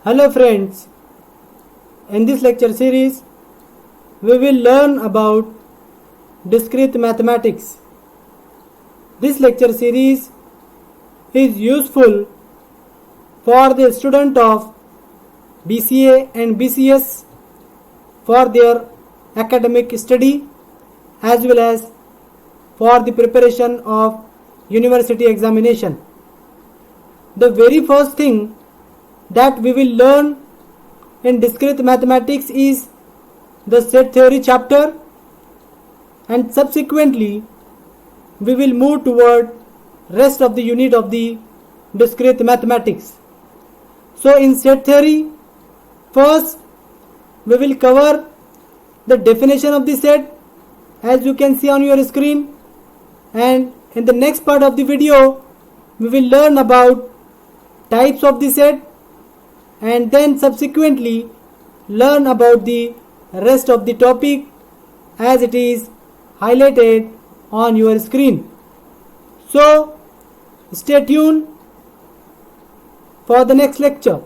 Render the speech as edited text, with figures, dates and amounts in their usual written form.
Hello friends, in this lecture series we will learn about discrete mathematics. This lecture series is useful for the student of BCA and BCS for their academic study as well as for the preparation of university examination. The very first thing that we will learn in discrete mathematics is the set theory chapter, and subsequently we will move toward rest of the unit of the discrete mathematics. So in set theory, first we will cover the definition of the set as you can see on your screen, and in the next part of the video we will learn about types of the set and then subsequently learn about the rest of the topic as it is highlighted on your screen. So stay tuned for the next lecture.